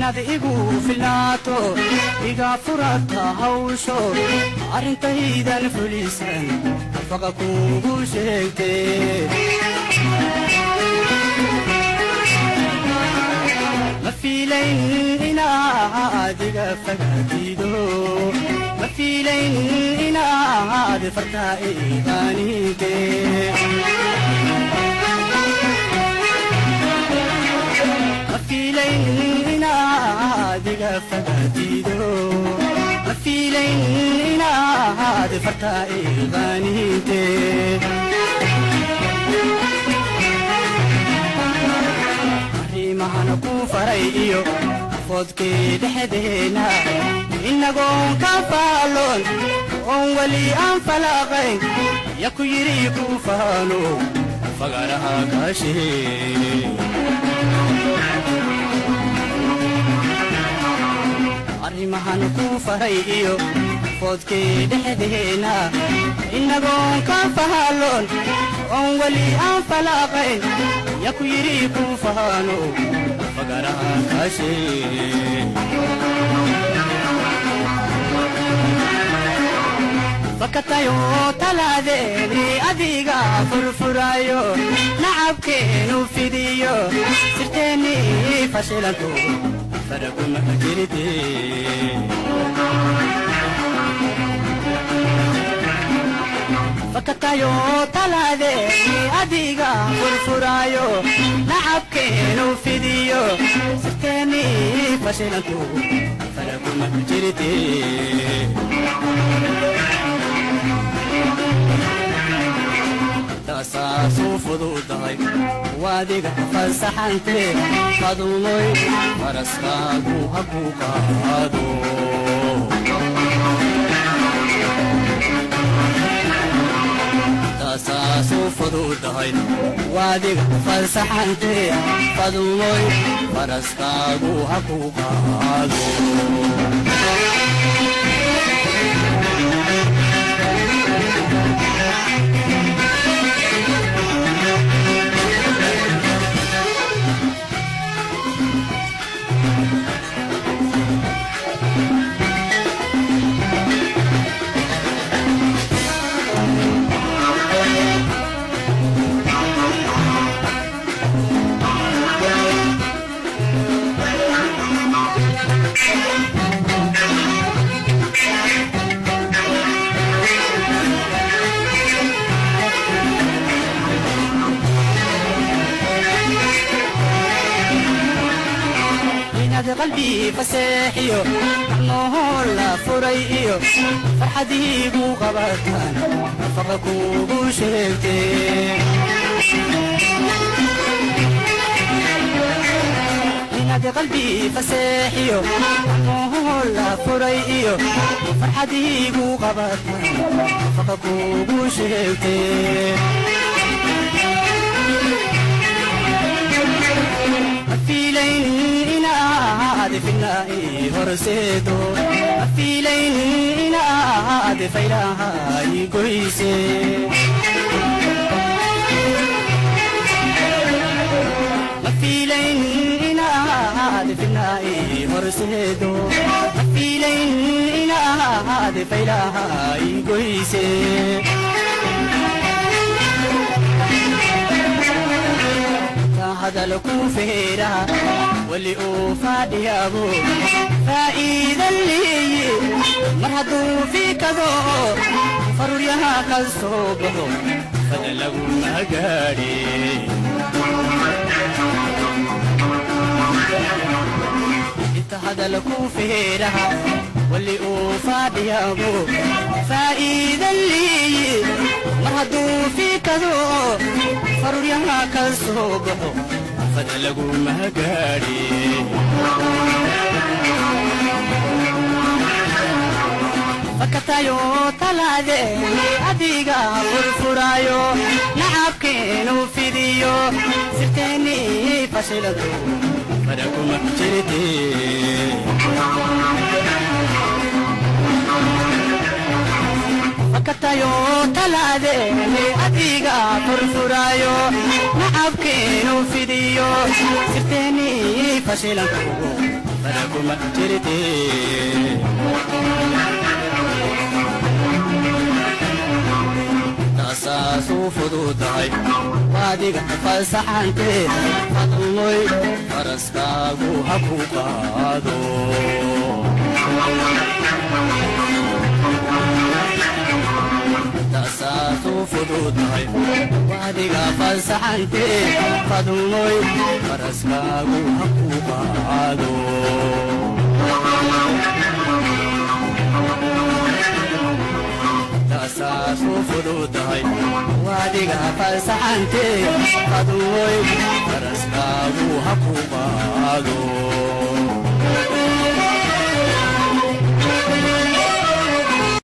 inaad igu filnaato iga furata hawsho arrintaydan fulisan faqa kugu sheegtay ma fiilayn inaad iga fagaatido ma fiilayn inaad farta iidaanide diga fagadido ma fiilayn inaad farta iidaanide arrimahan ku faray iyo fodkii dhexdeena inagoon ka faaloon oon wali aan falaqayn ya ku yiri ku faalo fagaraha kaashee arrimahan ku faray iyo fodkii dhexdeena inagoon ka faaloon oon wali aan falaqayn ya ku yiri ku faano fagaraha kaashee fakatayo taladeeni adiga furfurayo nacabkeenu fidiyo sirteeni fashilanto faraguma jiride fakatayo taladeeni adiga furfurayo nacabkeenu fidiyo sirteeni fashilanto faraguma jiride تاساسو فضوداي واديك فلسحنتي قدومي فرسكاكو حقوقا هادو تاساسو فضوداي واديك فلسحنتي قدومي فرسكاكو حقوقا هادو قلبي فساحيو نهولا فريو فرحدي بو غبطان فقكو بوشيتي نادي قلبي فساحيو نهولا فريو فرحدي بو غبطان فقكو بوشيتي فيلين عاد فينا هرسيدو فيلين عاد فيراها يقويسي فيلين عاد فينا هرسيدو فيلين عاد فيراها يقويسي هذا الكوفيرة واللي أوفادي أبو فإذا اللي مرهدوا في كذو فروريها كالصوبه فدلقوا مقاري هذا الكوفيرة واللي أوفادي أبو فإذا اللي مرهدوا في كذو فروريها كالصوبه فدلقوا مقاري فكتايو تلاديني أديقا فرفرايو نعبكينو فيديو سرتيني فشلتو فدقوا مقجرتي فكتايو تلاديني أديقا فرفرايو نعبكينو فيديو سرتيني فشلتو faraguma jirte tasaasu fududahay waadiga falsaxante fadmoy faraskaagu ha ku qaado tasaasu fududahay waadiga falsaxante fadmoy faraskaagu ha ku qaado tasaasu fududahay waadiga falsaxante fadmoy faraskaagu ha ku qaado